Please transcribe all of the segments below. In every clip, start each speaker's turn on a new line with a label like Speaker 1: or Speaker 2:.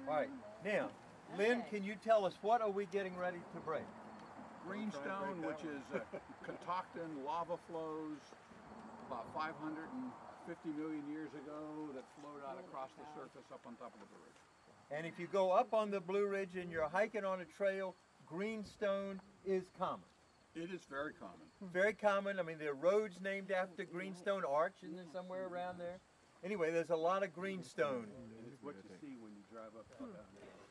Speaker 1: All right. Now, Lynn, can you tell us what are we getting ready to break?
Speaker 2: Greenstone, which is Catoctin lava flows about 550 million years ago that flowed out across the surface up on top of the Blue Ridge.
Speaker 1: And if you go up on the Blue Ridge and you're hiking on a trail, greenstone is common.
Speaker 2: It is very common.
Speaker 1: Very common. I mean, there are roads named after greenstone, Arch, isn't there somewhere around there? Anyway, there's a lot of greenstone.
Speaker 3: And it's what you see when you drive up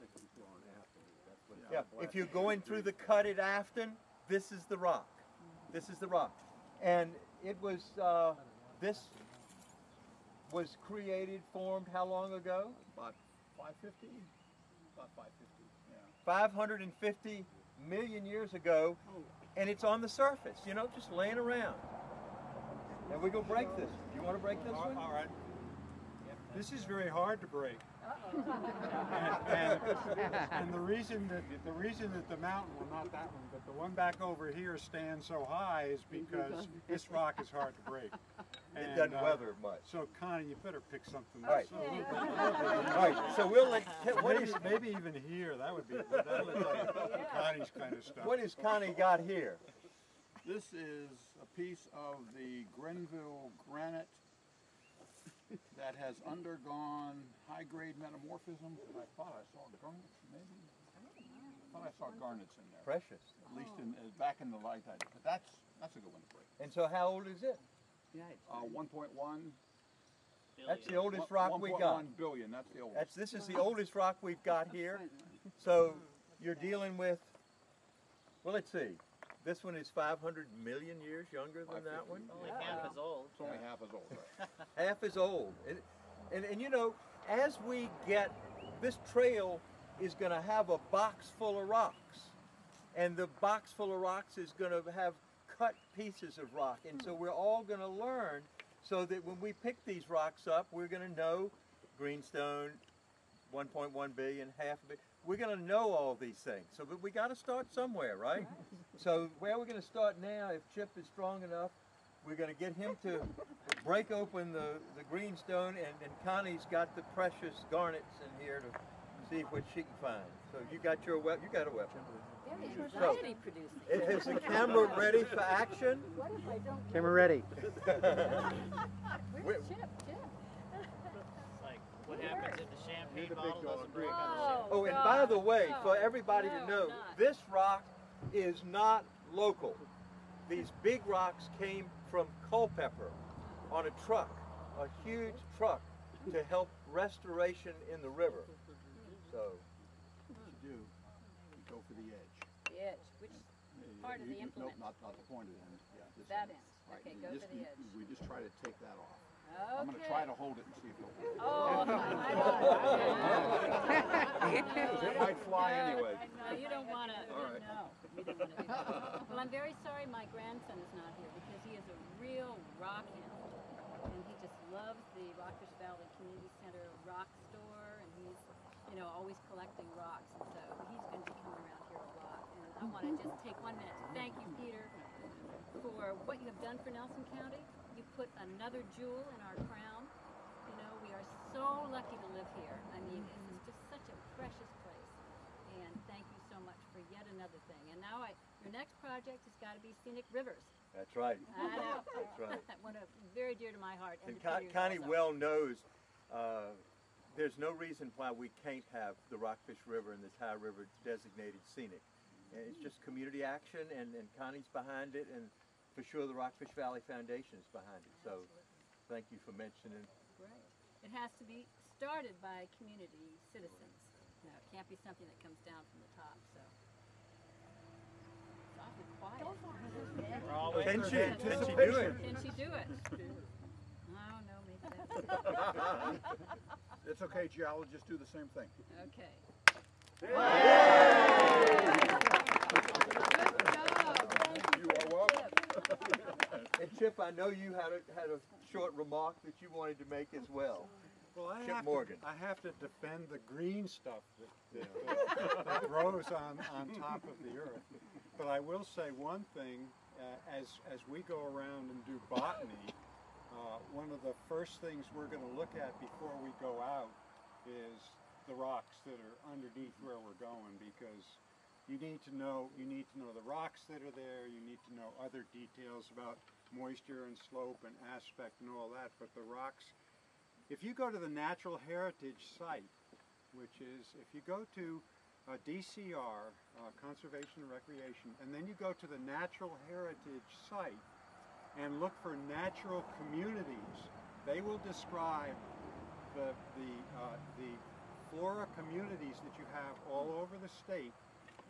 Speaker 3: 64 on Afton. That's what
Speaker 1: Yeah, if you're going through the cut at Afton, this is the rock. This is the rock. And it was, this was created, formed how long ago?
Speaker 2: About 550? About 550, yeah.
Speaker 1: 550 million years ago, and it's on the surface, you know, just laying around. And we're going to break this. Do you want to break this one?
Speaker 4: All right. This is very hard to break. And the reason that the mountain, well, not that one, but the one back over here stands so high is because this rock is hard to break. And,
Speaker 1: it doesn't weather much.
Speaker 4: So Connie, you better pick something
Speaker 1: Right.
Speaker 4: that's a little bit.
Speaker 1: All right. So we'll let. What is?
Speaker 4: Maybe even here. That would be. That looks like Connie's kind of stuff.
Speaker 1: What has Connie got here?
Speaker 2: This is a piece of the Grenville granite that has undergone high-grade metamorphism. I thought I saw garnets, maybe. I thought I saw garnets in there.
Speaker 1: Precious.
Speaker 2: At least back in the light tide. But that's a good one to break.
Speaker 1: And so how old is it?
Speaker 2: 1.1.
Speaker 1: That's the oldest rock we got.
Speaker 2: 1.1 billion. That's the oldest.
Speaker 1: This is the oldest rock we've got here. So you're dealing with. Well, let's see. This one is 500 million years younger than that one.
Speaker 5: Only half as old.
Speaker 2: It's only half as old, right?
Speaker 1: Half as old. And you know, as we get, this trail is going to have a box full of rocks. And the box full of rocks is going to have cut pieces of rock. And so we're all going to learn so that when we pick these rocks up, we're going to know greenstone, 1.1 billion, half of it. We're going to know all these things. So but we got to start somewhere, right? So where we're going to start now, if Chip is strong enough, we're going to get him to break open the greenstone, and Connie's got the precious garnets in here to see what she can find. So you got your weapon. You got a weapon.
Speaker 6: Very anxiety producing.
Speaker 1: Is the camera ready for action?
Speaker 6: What if I don't?
Speaker 7: Camera ready.
Speaker 6: Where's Chip? Chip.
Speaker 5: It's like what happens if the champagne bottle doesn't break on the
Speaker 1: Oh, and by the way, for everybody to know, this rock is not local. These big rocks came from Culpeper on a truck, a huge truck, to help restoration in the river. So,
Speaker 2: What you do, you go for the edge.
Speaker 6: The edge. Which part of the implement?
Speaker 2: Nope, not the point of the end. Yeah, this
Speaker 6: That
Speaker 2: end.
Speaker 6: end.
Speaker 2: Right,
Speaker 6: Okay,
Speaker 2: you
Speaker 6: go
Speaker 2: just-
Speaker 6: for the edge.
Speaker 2: We just try to take that off.
Speaker 6: Okay.
Speaker 2: I'm going to try to hold it and see if it'll work.
Speaker 6: Oh,
Speaker 2: Because it might fly anyway.
Speaker 6: No, you don't want to.
Speaker 2: All right.
Speaker 6: No, you don't want to do that. Well, I'm very sorry my grandson is not here because he is a real rock hound, and he just loves the Rockfish Valley Community Center rock store, and he's, you know, always collecting rocks, and so he's going to be coming around here a lot. And I want to just take 1 minute to thank you, Peter, for what you have done for Nelson County. You put another jewel in our crown. You know, we are so lucky to live here. I mean, this is just such a precious place. And thank you so much for yet another thing. And now your next project has got to be scenic rivers.
Speaker 1: that's right.
Speaker 6: I know.
Speaker 1: That's right.
Speaker 6: One of very dear to my heart.
Speaker 1: And
Speaker 6: to Peter's
Speaker 1: Connie
Speaker 6: also.
Speaker 1: well knows there's no reason why we can't have the Rockfish River and the Tye River designated scenic. And it's just community action, and Connie's behind it, and for sure the Rockfish Valley Foundation is behind it. So thank you for mentioning.
Speaker 6: Right. It has to be started by community citizens. You know, it can't be something that comes down from the top. So it's awfully quiet.
Speaker 5: We're always
Speaker 1: Can she do it?
Speaker 6: Can she do it? Oh, no, maybe that's
Speaker 2: It's okay, geologists do the same thing.
Speaker 6: okay.
Speaker 2: You are welcome.
Speaker 1: And Chip, I know you had a short remark that you wanted to make as well.
Speaker 4: Well,
Speaker 1: Chip Morgan.
Speaker 4: I have to defend the green stuff that grows on top of the earth. But I will say one thing, as we go around and do botany, one of the first things we're going to look at before we go out is the rocks that are underneath where we're going, because you need to know the rocks that are there. You need to know other details about moisture and slope and aspect and all that. But the rocks, if you go to the Natural Heritage Site, which is, if you go to DCR, Conservation and Recreation, and then you go to the Natural Heritage Site and look for natural communities, they will describe the flora communities that you have all over the state,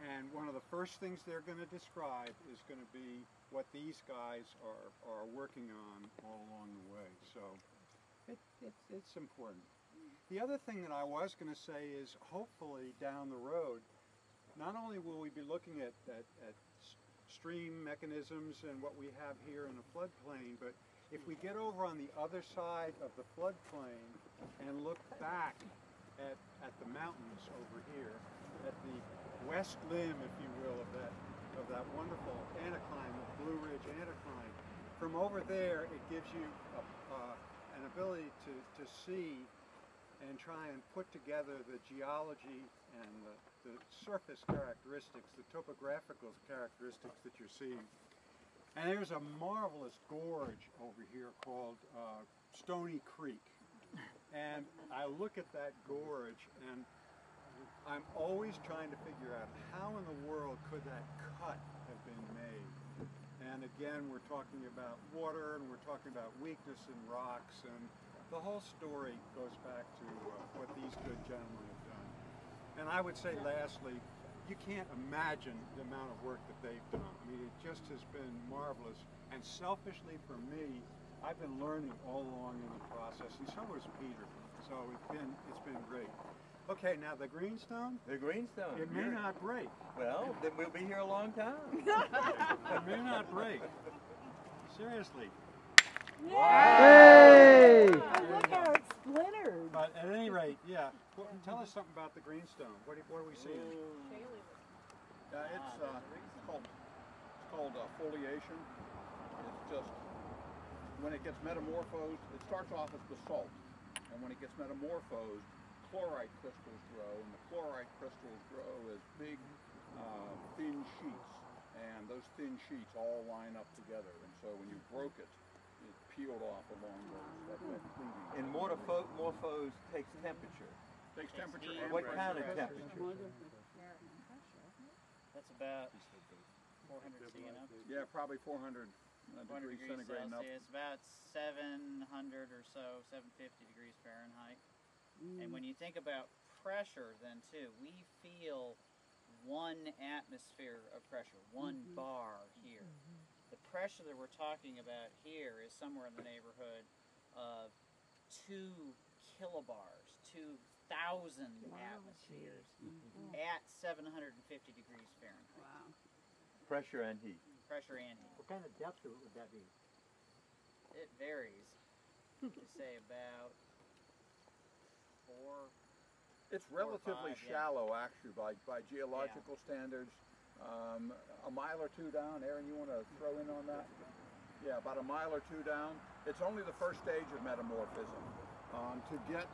Speaker 4: and one of the first things they're going to describe is going to be what these guys are working on all along the way. So it's important. The other thing that I was going to say is, hopefully down the road, not only will we be looking at stream mechanisms and what we have here in the floodplain, but if we get over on the other side of the floodplain and look back at the mountains over here, at the west limb, if you will, of that wonderful anticline, the Blue Ridge anticline, from over there it gives you an ability to see and try and put together the geology and the surface characteristics, the topographical characteristics that you're seeing. And there's a marvelous gorge over here called Stony Creek. And I look at that gorge and I'm always trying to figure out, how in the world could that cut have been made? And again, we're talking about water, and we're talking about weakness in rocks, and the whole story goes back to what these good gentlemen have done. And I would say lastly, you can't imagine the amount of work that they've done. I mean, it just has been marvelous. And selfishly for me, I've been learning all along in the process, and so has Peter. So it's been great. Okay, now the greenstone?
Speaker 1: The greenstone.
Speaker 4: It may not break.
Speaker 1: Well, then we'll be here a long time.
Speaker 4: It may not break. Seriously.
Speaker 7: Yay! Look how it's splintered.
Speaker 4: But at any rate, yeah. Well, tell us something about the greenstone. What are we seeing?
Speaker 2: It's called foliation. It's just, when it gets metamorphosed, it starts off as basalt, and when it gets metamorphosed, chlorite crystals grow, and the chlorite crystals grow as big, thin sheets, and those thin sheets all line up together, and so when you broke it, it peeled off along that cleavage.
Speaker 1: And metamorphose takes temperature.
Speaker 2: Takes temperature and
Speaker 1: What
Speaker 2: pressure.
Speaker 1: kind of temperature?
Speaker 5: That's about 400 C, you know?
Speaker 2: Yeah, probably 400 degrees centigrade and up.
Speaker 5: Celsius, about 700 or so, 750 degrees Fahrenheit. And when you think about pressure then too, we feel 1 atmosphere of pressure, 1 bar here. The pressure that we're talking about here is somewhere in the neighborhood of 2 kilobars, 2,000 atmospheres at 750 degrees Fahrenheit.
Speaker 6: Wow.
Speaker 1: Pressure and heat.
Speaker 5: Pressure and heat.
Speaker 8: What kind of depth would that be?
Speaker 5: It varies. To say about 4.
Speaker 2: It's relatively
Speaker 5: 5, yeah.
Speaker 2: shallow, actually, by geological standards. A mile or 2 down. Aaron, you want to throw in on that? Yeah, about a mile or 2 down. It's only the first stage of metamorphism. To get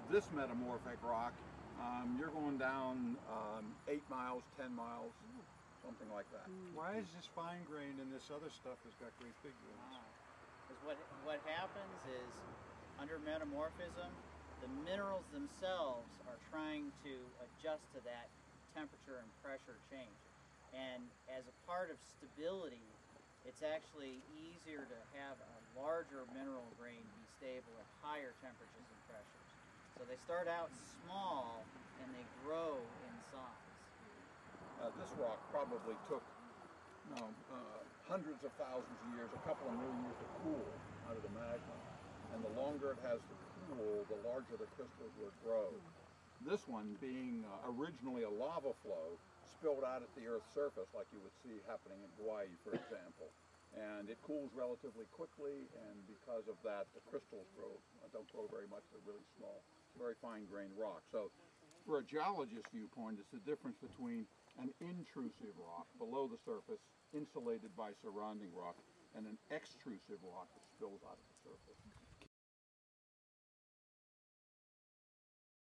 Speaker 2: this metamorphic rock, you're going down 8 miles, 10 miles, something like that.
Speaker 4: Why is this fine grained and this other stuff has got great big grains?
Speaker 5: Because what happens is, under metamorphism, the minerals themselves are trying to adjust to that temperature and pressure change. And as a part of stability, it's actually easier to have a larger mineral grain be stable at higher temperatures and pressures. So they start out small and they grow in size.
Speaker 2: This rock probably took hundreds of thousands of years, a couple of million years to cool out of the magma. And the longer it has to cool, the larger the crystals will grow. This one, being originally a lava flow, spilled out at the Earth's surface like you would see happening in Hawaii, for example. And it cools relatively quickly, and because of that, the crystals don't grow very much, they're really small. It's a very fine-grained rock. So for a geologist's viewpoint, it's the difference between an intrusive rock below the surface, insulated by surrounding rock, and an extrusive rock that spills out of the surface.